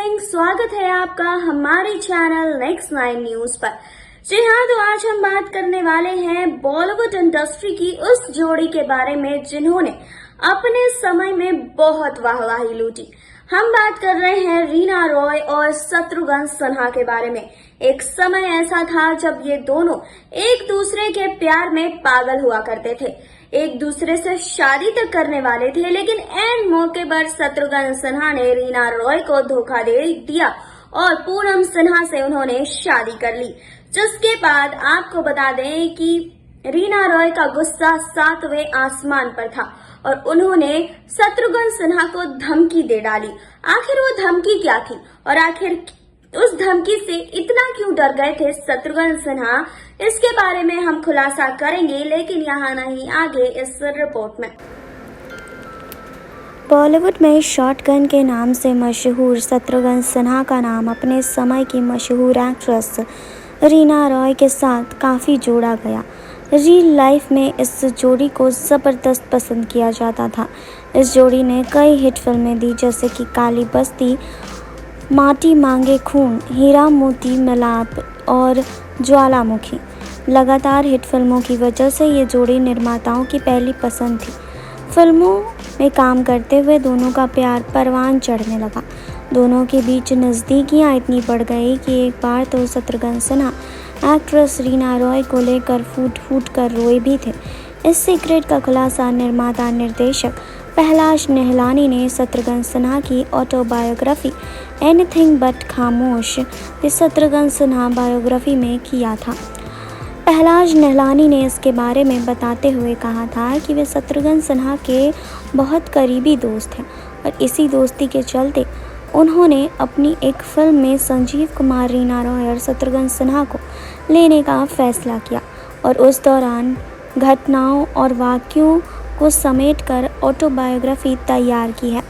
Morning, स्वागत है आपका हमारे चैनल नेक्स्ट 9 न्यूज पर। जी हाँ, तो आज हम बात करने वाले हैं बॉलीवुड इंडस्ट्री की उस जोड़ी के बारे में जिन्होंने अपने समय में बहुत वाहवाही लूटी। हम बात कर रहे हैं रीना रॉय और शत्रुघ्न सिन्हा के बारे में। एक समय ऐसा था जब ये दोनों एक दूसरे के प्यार में पागल हुआ करते थे, एक दूसरे से शादी तक करने वाले थे, लेकिन एंड मौके पर शत्रुघ्न सिन्हा ने रीना रॉय को धोखा दे दिया और पूनम सिन्हा से उन्होंने शादी कर ली। जिसके बाद आपको बता दें कि रीना रॉय का गुस्सा 7वें आसमान पर था और उन्होंने शत्रुघ्न सिन्हा को धमकी दे डाली। आखिर वो धमकी क्या थी और आखिर उस धमकी से इतना क्यों डर गए थे शत्रुघ्न सिन्हा, इसके बारे में हम खुलासा करेंगे, लेकिन यहाँ नहीं, आगे इस रिपोर्ट में। बॉलीवुड में शॉटगन के नाम से मशहूर शत्रुघ्न सिन्हा का नाम अपने समय की मशहूर एक्ट्रेस रीना रॉय के साथ काफ़ी जोड़ा गया। रियल लाइफ में इस जोड़ी को ज़बरदस्त पसंद किया जाता था। इस जोड़ी ने कई हिट फिल्में दी, जैसे कि काली बस्ती, माटी मांगे खून, हीरा मोती मिलाप और ज्वालामुखी। लगातार हिट फिल्मों की वजह से ये जोड़ी निर्माताओं की पहली पसंद थी। फिल्मों में काम करते हुए दोनों का प्यार परवान चढ़ने लगा। दोनों के बीच नज़दीकियाँ इतनी बढ़ गई कि एक बार तो शत्रुघ्न सिन्हा एक्ट्रेस रीना रॉय को लेकर फूट फूट कर रोए भी थे। इस सीक्रेट का खुलासा निर्माता निर्देशक पहलाज निहलानी ने शत्रुघ्न सिन्हा की ऑटोबायोग्राफी एनीथिंग बट खामोश द शत्रुघ्न सिन्हा बायोग्राफी में किया था। पहलाज निहलानी ने इसके बारे में बताते हुए कहा था कि वे शत्रुघ्न सिन्हा के बहुत करीबी दोस्त हैं और इसी दोस्ती के चलते उन्होंने अपनी एक फिल्म में संजीव कुमार, रीना रॉय और शत्रुघ्न सिन्हा को लेने का फैसला किया और उस दौरान घटनाओं और वाक़यों को समेटकर ऑटोबायोग्राफी तैयार की है।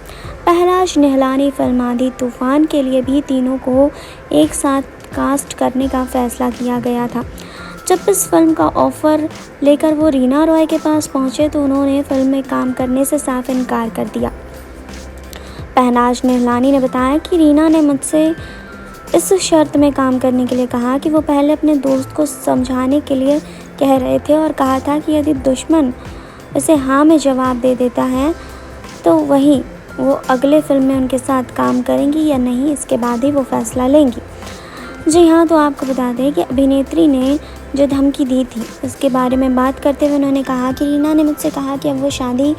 पहलाज निहलानी फिल्म आंधी तूफान के लिए भी तीनों को एक साथ कास्ट करने का फैसला किया गया था। जब इस फिल्म का ऑफ़र लेकर वो रीना रॉय के पास पहुंचे तो उन्होंने फिल्म में काम करने से साफ इनकार कर दिया। पहलाज निहलानी ने बताया कि रीना ने मुझसे इस शर्त में काम करने के लिए कहा कि वो पहले अपने दोस्त को समझाने के लिए कह रहे थे और कहा था कि यदि दुश्मन उसे हाँ में जवाब दे देता है तो वही वो अगले फिल्म में उनके साथ काम करेंगी या नहीं, इसके बाद ही वो फैसला लेंगी। जी हाँ, तो आपको बता दें कि अभिनेत्री ने जो धमकी दी थी उसके बारे में बात करते हुए उन्होंने कहा कि रीना ने मुझसे कहा कि अब वो शादी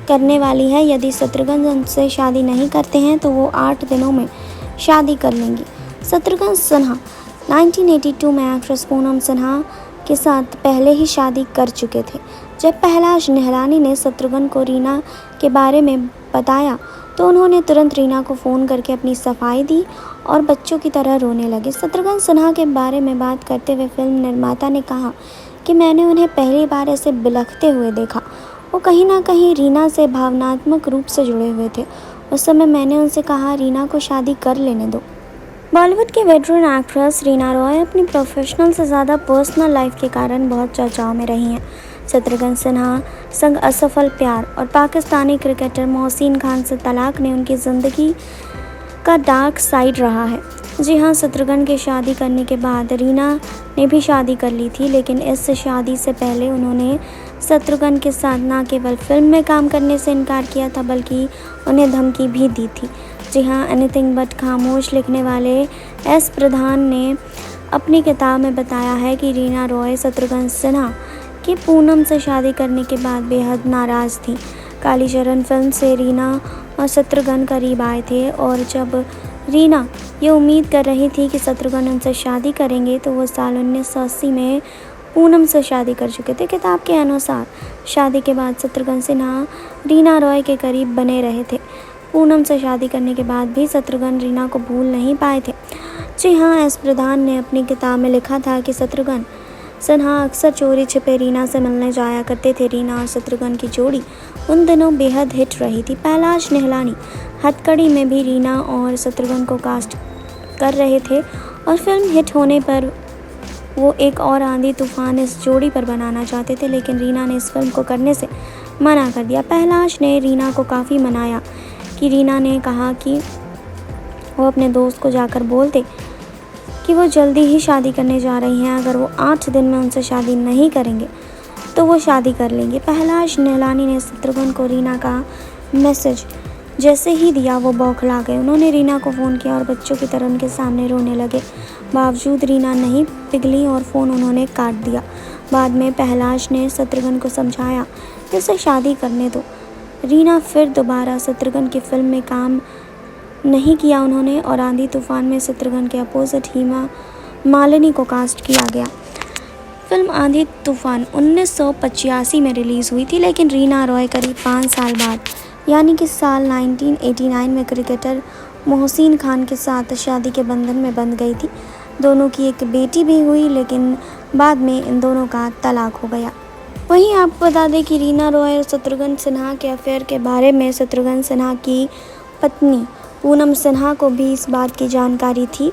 करने वाली है, यदि शत्रुघ्न उनसे शादी नहीं करते हैं तो वो 8 दिनों में शादी कर लेंगी। शत्रुघ्न सिन्हा 1982 में एक्ट्रेस पूनम सिन्हा के साथ पहले ही शादी कर चुके थे। जब पहलाज निहलानी ने शत्रुघ्न को रीना के बारे में बताया तो उन्होंने तुरंत रीना को फ़ोन करके अपनी सफाई दी और बच्चों की तरह रोने लगे। शत्रुघ्न सिन्हा के बारे में बात करते हुए फिल्म निर्माता ने कहा कि मैंने उन्हें पहली बार ऐसे बिलखते हुए देखा। वो कहीं ना कहीं रीना से भावनात्मक रूप से जुड़े हुए थे। उस समय मैंने उनसे कहा, रीना को शादी कर लेने दो। बॉलीवुड की वेटरन एक्ट्रेस रीना रॉय अपनी प्रोफेशनल से ज़्यादा पर्सनल लाइफ के कारण बहुत चर्चाओं में रही हैं। शत्रुघ्न सिन्हा संग असफल प्यार और पाकिस्तानी क्रिकेटर मोहसिन खान से तलाक ने उनकी ज़िंदगी का डार्क साइड रहा है। जी हाँ, शत्रुघ्न के शादी करने के बाद रीना ने भी शादी कर ली थी, लेकिन इस शादी से पहले उन्होंने शत्रुघ्न के साथ न केवल फिल्म में काम करने से इनकार किया था बल्कि उन्हें धमकी भी दी थी। जी हाँ, एनीथिंग बट खामोश लिखने वाले एस प्रधान ने अपनी किताब में बताया है कि रीना रॉय शत्रुघ्न सिन्हा की पूनम से शादी करने के बाद बेहद नाराज़ थी। कालीचरण फिल्म से रीना और शत्रुघ्न करीब आए थे और जब रीना ये उम्मीद कर रही थी कि शत्रुघ्न उनसे शादी करेंगे तो वो साल 1980 में पूनम से शादी कर चुके थे। किताब के अनुसार शादी के बाद शत्रुघ्न सिन्हा रीना रॉय के करीब बने रहे थे। पूनम से शादी करने के बाद भी शत्रुघ्न रीना को भूल नहीं पाए थे। जी हाँ, एस प्रधान ने अपनी किताब में लिखा था कि शत्रुघ्न सिन्हा अक्सर चोरी छिपे रीना से मिलने जाया करते थे। रीना और शत्रुघ्न की जोड़ी उन दिनों बेहद हिट रही थी। पहलाज निहलानी हथकड़ी में भी रीना और शत्रुघ्न को कास्ट कर रहे थे और फिल्म हिट होने पर वो एक और आंधी तूफान इस जोड़ी पर बनाना चाहते थे, लेकिन रीना ने इस फिल्म को करने से मना कर दिया। पहलाज ने रीना को काफ़ी मनाया कि रीना ने कहा कि वो अपने दोस्त को जाकर बोलते कि वो जल्दी ही शादी करने जा रही हैं। अगर वो 8 दिन में उनसे शादी नहीं करेंगे तो वो शादी कर लेंगे। पहलाज नीलानी ने शत्रुघ्न को रीना का मैसेज जैसे ही दिया वो बौखला गए। उन्होंने रीना को फ़ोन किया और बच्चों की तरह उनके सामने रोने लगे। बावजूद रीना नहीं पिघली और फ़ोन उन्होंने काट दिया। बाद में पहलाज ने शत्रुघ्न को समझाया कि उसे शादी करने दो। रीना फिर दोबारा शत्रुघ्न की फिल्म में काम नहीं किया उन्होंने और आंधी तूफान में शत्रुघ्न के अपोजिट हेमा मालिनी को कास्ट किया गया। फिल्म आंधी तूफान 1985 में रिलीज़ हुई थी, लेकिन रीना रॉय करीब 5 साल बाद यानी कि साल 1989 में क्रिकेटर मोहसिन खान के साथ शादी के बंधन में बंध गई थी। दोनों की एक बेटी भी हुई, लेकिन बाद में इन दोनों का तलाक हो गया। वहीं आपको बता दें कि रीना रॉय और शत्रुघ्न सिन्हा के अफेयर के बारे में शत्रुघ्न सिन्हा की पत्नी पूनम सिन्हा को भी इस बात की जानकारी थी।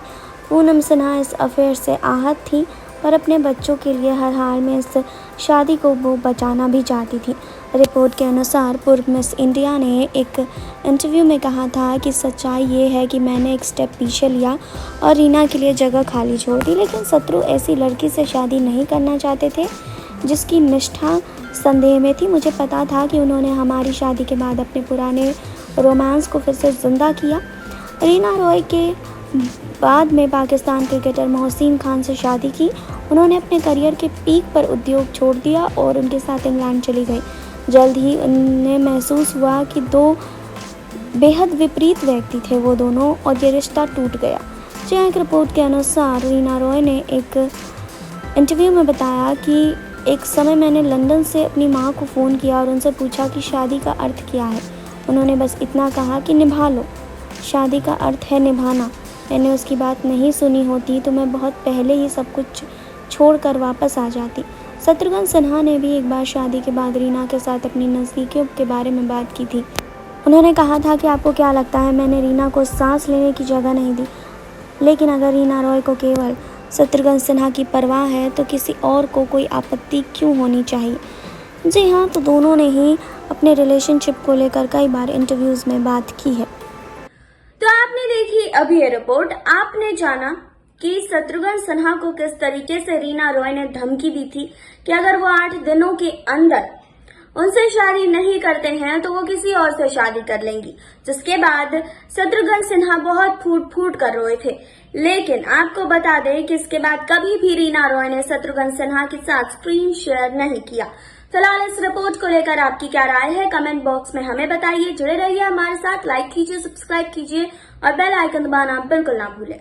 पूनम सिन्हा इस अफेयर से आहत थी और अपने बच्चों के लिए हर हाल में इस शादी को वो बचाना भी चाहती थी। रिपोर्ट के अनुसार पूर्व मिस इंडिया ने एक इंटरव्यू में कहा था कि सच्चाई ये है कि मैंने एक स्टेप पीछे लिया और रीना के लिए जगह खाली छोड़ दी, लेकिन शत्रु ऐसी लड़की से शादी नहीं करना चाहते थे जिसकी निष्ठा संदेह में थी। मुझे पता था कि उन्होंने हमारी शादी के बाद अपने पुराने रोमांस को फिर से ज़िंदा किया। रीना रॉय के बाद में पाकिस्तान क्रिकेटर मोहसिन खान से शादी की। उन्होंने अपने करियर के पीक पर उद्योग छोड़ दिया और उनके साथ इंग्लैंड चली गई। जल्द ही उन्हें महसूस हुआ कि 2 बेहद विपरीत व्यक्ति थे वो दोनों और ये रिश्ता टूट गया। एक रिपोर्ट के अनुसार रीना रॉय ने एक इंटरव्यू में बताया कि एक समय मैंने लंदन से अपनी माँ को फ़ोन किया और उनसे पूछा कि शादी का अर्थ क्या है। उन्होंने बस इतना कहा कि निभा लो, शादी का अर्थ है निभाना। मैंने उसकी बात नहीं सुनी होती तो मैं बहुत पहले ही सब कुछ छोड़कर वापस आ जाती। शत्रुघ्न सिन्हा ने भी एक बार शादी के बाद रीना के साथ अपनी नज़दीकियों के बारे में बात की थी। उन्होंने कहा था कि आपको क्या लगता है, मैंने रीना को सांस लेने की जगह नहीं दी, लेकिन अगर रीना रॉय को केवल शत्रुघ्न सिन्हा की परवाह है तो किसी और को कोई आपत्ति क्यों होनी चाहिए। जी हाँ, तो दोनों ने ही अपने रिलेशनशिप को लेकर कई बार इंटरव्यूज़ में बात की है। तो आपने देखी अभी ये रिपोर्ट। आपने जाना कि शत्रुघ्न सिन्हा को किस तरीके से रीना रॉय ने धमकी दी थी कि अगर वो 8 दिनों के अंदर उनसे शादी नहीं करते हैं तो वो किसी और से शादी कर लेंगी, जिसके बाद शत्रुघ्न सिन्हा बहुत फूट फूट कर रोए थे। लेकिन आपको बता दें कि इसके बाद कभी भी रीना रॉय ने शत्रुघ्न सिन्हा के साथ स्क्रीन शेयर नहीं किया। फिलहाल इस रिपोर्ट को लेकर आपकी क्या राय है, कमेंट बॉक्स में हमें बताइए। जुड़े रहिए हमारे साथ, लाइक कीजिए, सब्सक्राइब कीजिए और बेल आइकन दबाना बिल्कुल ना भूलें।